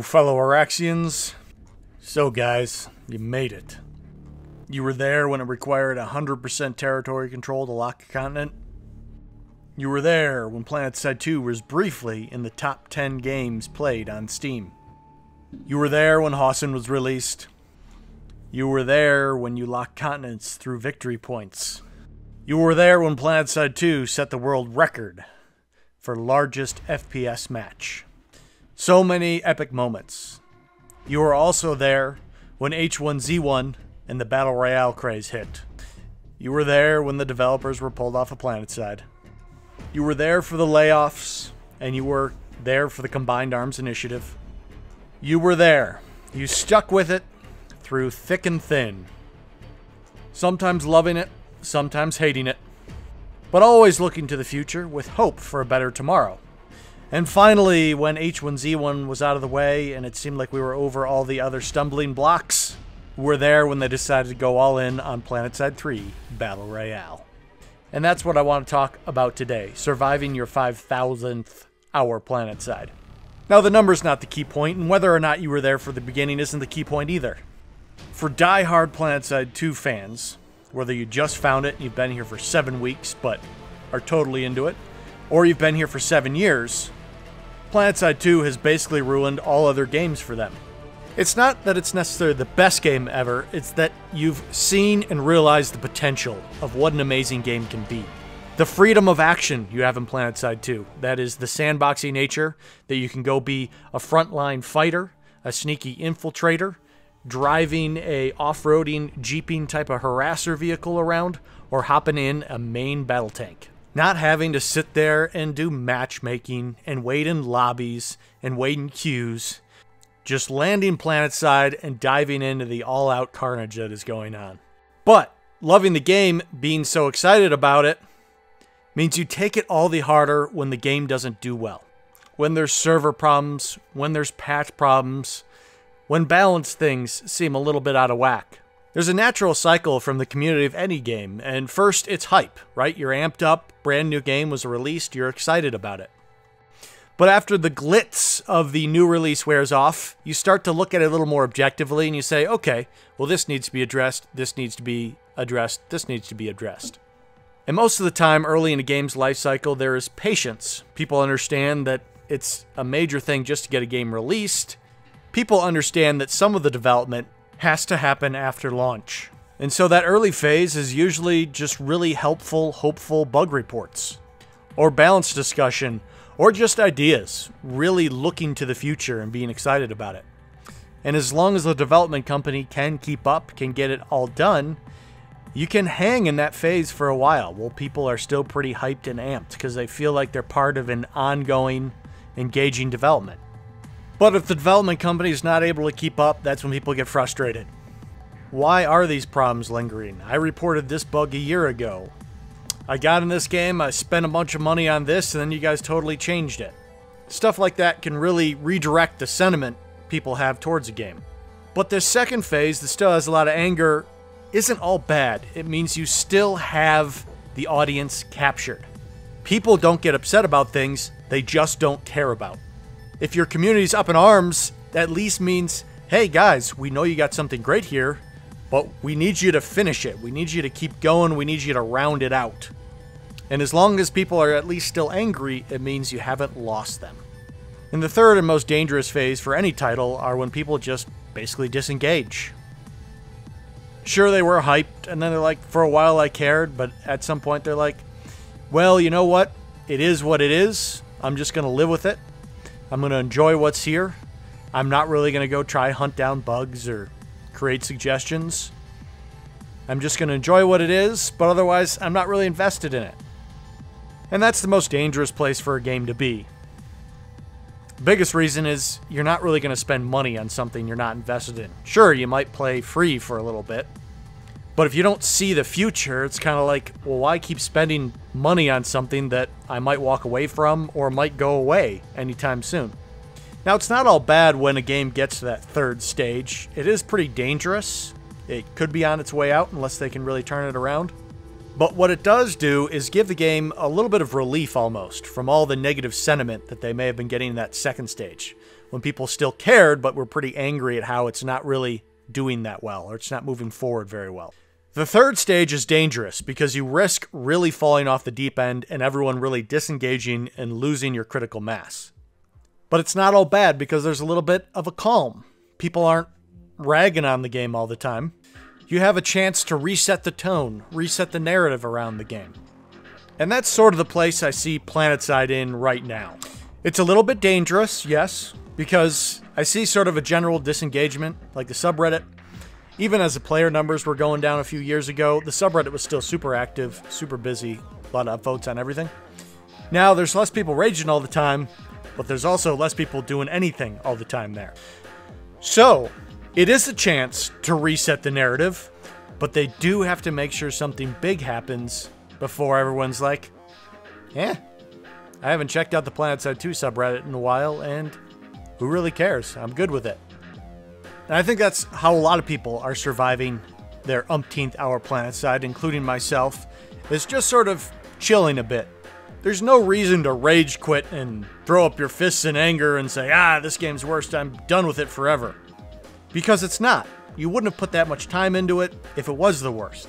fellow Araxians. So guys, you made it. You were there when it required 100% territory control to lock a continent. You were there when Planetside 2 was briefly in the top 10 games played on Steam. You were there when Hausen was released. You were there when you locked continents through victory points. You were there when Planetside 2 set the world record for largest FPS match. So many epic moments. You were also there when H1Z1 and the Battle Royale craze hit. You were there when the developers were pulled off of Planetside. You were there for the layoffs, and you were there for the Combined Arms Initiative. You were there. You stuck with it through thick and thin. Sometimes loving it, sometimes hating it, but always looking to the future with hope for a better tomorrow. And finally, when H1Z1 was out of the way and it seemed like we were over all the other stumbling blocks, we were there when they decided to go all in on Planetside 3 Battle Royale. And that's what I want to talk about today, surviving your 5,000th hour Planetside. Now, the number's not the key point, and whether or not you were there for the beginning isn't the key point either. For die-hard Planetside 2 fans, whether you just found it and you've been here for 7 weeks but are totally into it, or you've been here for 7 years, Planetside 2 has basically ruined all other games for them. It's not that it's necessarily the best game ever, it's that you've seen and realized the potential of what an amazing game can be. The freedom of action you have in Planetside 2, that is the sandboxy nature, that you can go be a frontline fighter, a sneaky infiltrator, driving a off-roading, jeeping type of harasser vehicle around, or hopping in a main battle tank. Not having to sit there and do matchmaking and wait in lobbies and wait in queues. Just landing Planetside and diving into the all-out carnage that is going on. But loving the game, being so excited about it, means you take it all the harder when the game doesn't do well. When there's server problems, when there's patch problems, when balance things seem a little bit out of whack. There's a natural cycle from the community of any game, and first it's hype, right? You're amped up, brand new game was released, you're excited about it. But after the glitz of the new release wears off, you start to look at it a little more objectively and you say, okay, well this needs to be addressed, this needs to be addressed, this needs to be addressed. And most of the time early in a game's life cycle there is patience. People understand that it's a major thing just to get a game released. People understand that some of the development has to happen after launch. And so that early phase is usually just really helpful, hopeful bug reports, or balance discussion, or just ideas, really looking to the future and being excited about it. And as long as the development company can keep up, can get it all done, you can hang in that phase for a while while people are still pretty hyped and amped because they feel like they're part of an ongoing, engaging development. But if the development company is not able to keep up, that's when people get frustrated. Why are these problems lingering? I reported this bug a year ago. I got in this game, I spent a bunch of money on this, and then you guys totally changed it. Stuff like that can really redirect the sentiment people have towards a game. But this second phase that still has a lot of anger isn't all bad. It means you still have the audience captured. People don't get upset about things they just don't care about. If your community's up in arms, that at least means, hey guys, we know you got something great here, but we need you to finish it. We need you to keep going. We need you to round it out. And as long as people are at least still angry, it means you haven't lost them. And the third and most dangerous phase for any title are when people just basically disengage. Sure, they were hyped, and then they're like, for a while I cared, but at some point they're like, well, you know what? It is what it is. I'm just going to live with it. I'm going to enjoy what's here. I'm not really going to go try hunt down bugs or create suggestions. I'm just going to enjoy what it is, but otherwise I'm not really invested in it. And that's the most dangerous place for a game to be. The biggest reason is you're not really going to spend money on something you're not invested in. Sure, you might play free for a little bit, but if you don't see the future, it's kind of like, well, why keep spending money on something that I might walk away from or might go away anytime soon? Now, it's not all bad when a game gets to that third stage. It is pretty dangerous. It could be on its way out unless they can really turn it around. But what it does do is give the game a little bit of relief almost from all the negative sentiment that they may have been getting in that second stage. when people still cared, but were pretty angry at how it's not really doing that well, or it's not moving forward very well. The third stage is dangerous because you risk really falling off the deep end and everyone really disengaging and losing your critical mass. But it's not all bad because there's a little bit of a calm. People aren't ragging on the game all the time. You have a chance to reset the tone, reset the narrative around the game. And that's sort of the place I see Planetside in right now. It's a little bit dangerous, yes, because I see sort of a general disengagement, like the subreddit. Even as the player numbers were going down a few years ago, the subreddit was still super active, super busy, a lot of upvotes on everything. Now, there's less people raging all the time, but there's also less people doing anything all the time there. So, it is a chance to reset the narrative, but they do have to make sure something big happens before everyone's like, I haven't checked out the Planetside 2 subreddit in a while, and who really cares? I'm good with it. And I think that's how a lot of people are surviving their umpteenth hour Planetside, including myself, is just sort of chilling a bit. There's no reason to rage quit and throw up your fists in anger and say, this game's worst, I'm done with it forever. Because it's not. You wouldn't have put that much time into it if it was the worst.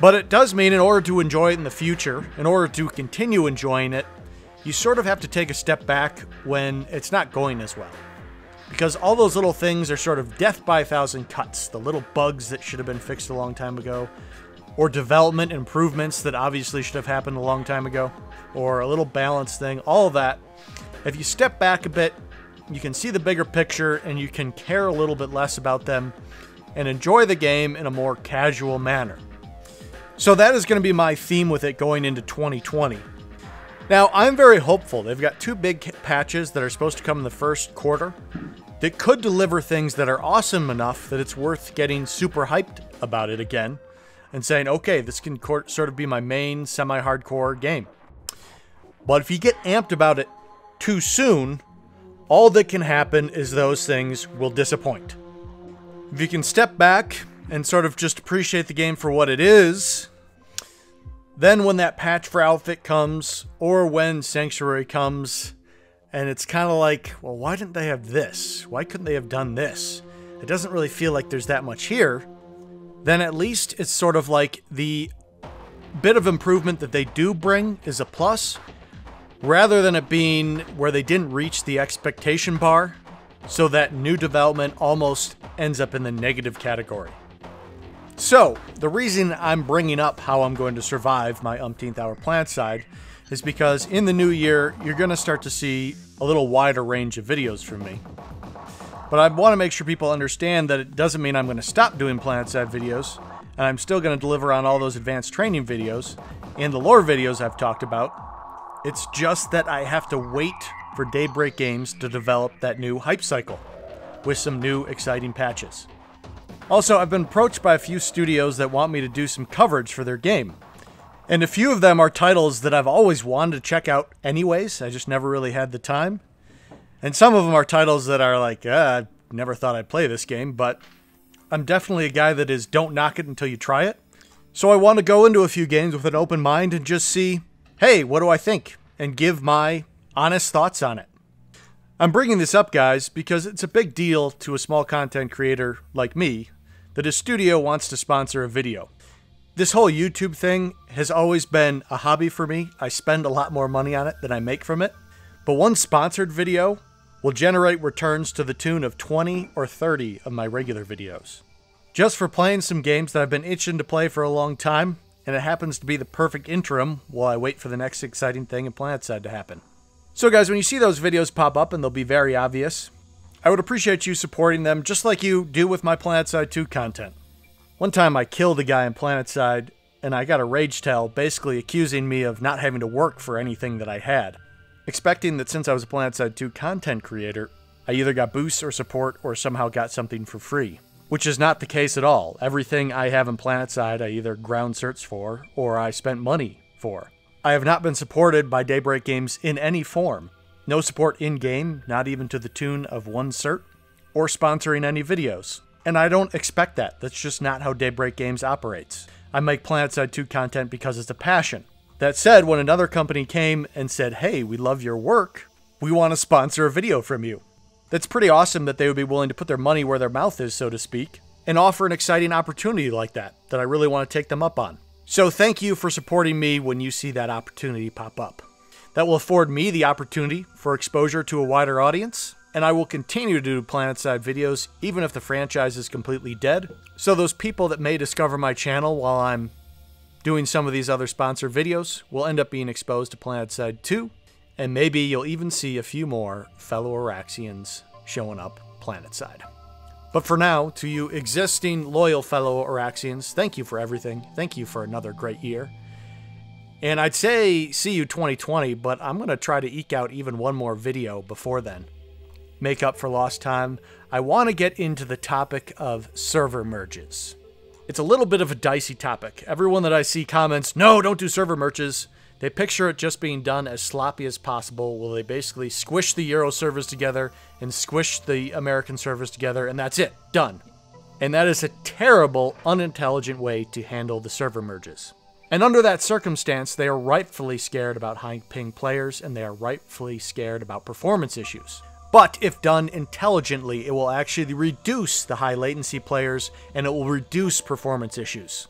But it does mean in order to enjoy it in the future, in order to continue enjoying it, you sort of have to take a step back when it's not going as well. Because all those little things are sort of death by a thousand cuts. The little bugs that should have been fixed a long time ago. Or development improvements that obviously should have happened a long time ago. Or a little balance thing. All of that. If you step back a bit, you can see the bigger picture and you can care a little bit less about them and enjoy the game in a more casual manner. So that is going to be my theme with it going into 2020. Now, I'm very hopeful. They've got 2 big patches that are supposed to come in the first quarter that could deliver things that are awesome enough that it's worth getting super hyped about it again and saying, okay, this can sort of be my main semi-hardcore game. But if you get amped about it too soon, all that can happen is those things will disappoint. If you can step back and sort of just appreciate the game for what it is, then when that patch for Outfit comes, or when Sanctuary comes, and it's kind of like, well, why didn't they have this? Why couldn't they have done this? It doesn't really feel like there's that much here. Then at least it's sort of like the bit of improvement that they do bring is a plus, rather than it being where they didn't reach the expectation bar, so that new development almost ends up in the negative category. So, the reason I'm bringing up how I'm going to survive my umpteenth hour Planetside is because in the new year, you're going to start to see a little wider range of videos from me. But I want to make sure people understand that it doesn't mean I'm going to stop doing Planetside videos, and I'm still going to deliver on all those advanced training videos and the lore videos I've talked about. It's just that I have to wait for Daybreak Games to develop that new hype cycle with some new exciting patches. Also, I've been approached by a few studios that want me to do some coverage for their game. And a few of them are titles that I've always wanted to check out anyways, I just never really had the time. And some of them are titles that are like, I never thought I'd play this game, but I'm definitely a guy that is don't knock it until you try it. So I want to go into a few games with an open mind and just see, hey, what do I think? And give my honest thoughts on it. I'm bringing this up, guys, because it's a big deal to a small content creator like me that a studio wants to sponsor a video. This whole YouTube thing has always been a hobby for me. I spend a lot more money on it than I make from it. But one sponsored video will generate returns to the tune of 20 or 30 of my regular videos. Just for playing some games that I've been itching to play for a long time, and it happens to be the perfect interim while I wait for the next exciting thing in Planetside to happen. So guys, when you see those videos pop up, and they'll be very obvious, I would appreciate you supporting them just like you do with my Planetside 2 content. One time I killed a guy in Planetside, and I got a rage tell basically accusing me of not having to work for anything that I had, expecting that since I was a Planetside 2 content creator, I either got boosts or support or somehow got something for free. Which is not the case at all. Everything I have in Planetside I either ground certs for, or I spent money for. I have not been supported by Daybreak Games in any form. No support in-game, not even to the tune of 1 cert, or sponsoring any videos. And I don't expect that. That's just not how Daybreak Games operates. I make Planetside 2 content because it's a passion. That said, when another company came and said, hey, we love your work, we want to sponsor a video from you. That's pretty awesome that they would be willing to put their money where their mouth is, so to speak, and offer an exciting opportunity like that I really want to take them up on. So thank you for supporting me when you see that opportunity pop up. That will afford me the opportunity for exposure to a wider audience, and I will continue to do Planetside videos even if the franchise is completely dead. So those people that may discover my channel while I'm doing some of these other sponsored videos will end up being exposed to Planetside 2, and maybe you'll even see a few more fellow Araxians showing up Planetside. But for now, to you existing loyal fellow Araxians, thank you for everything. Thank you for another great year. And I'd say see you 2020, but I'm going to try to eke out even one more video before then. Make up for lost time. I want to get into the topic of server merges. It's a little bit of a dicey topic. Everyone that I see comments, no, don't do server merges. They picture it just being done as sloppy as possible, where they basically squish the Euro servers together and squish the American servers together, and that's it. Done. And that is a terrible, unintelligent way to handle the server merges. And under that circumstance, they are rightfully scared about high-ping players, and they are rightfully scared about performance issues. But if done intelligently, it will actually reduce the high-latency players, and it will reduce performance issues.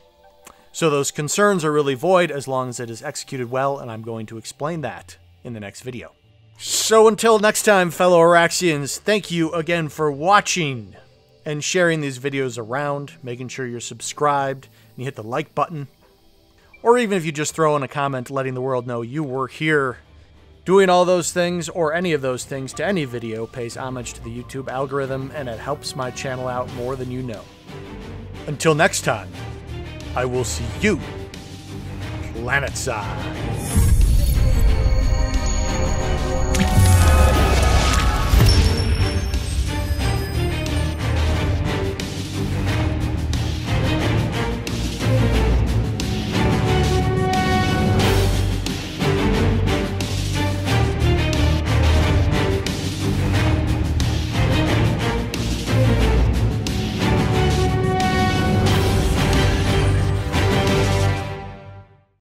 So those concerns are really void as long as it is executed well, and I'm going to explain that in the next video. So until next time, fellow Araxians, thank you again for watching and sharing these videos around, making sure you're subscribed and you hit the like button. Or even if you just throw in a comment letting the world know you were here. Doing all those things, or any of those things, to any video pays homage to the YouTube algorithm, and it helps my channel out more than you know. Until next time, I will see you Planetside.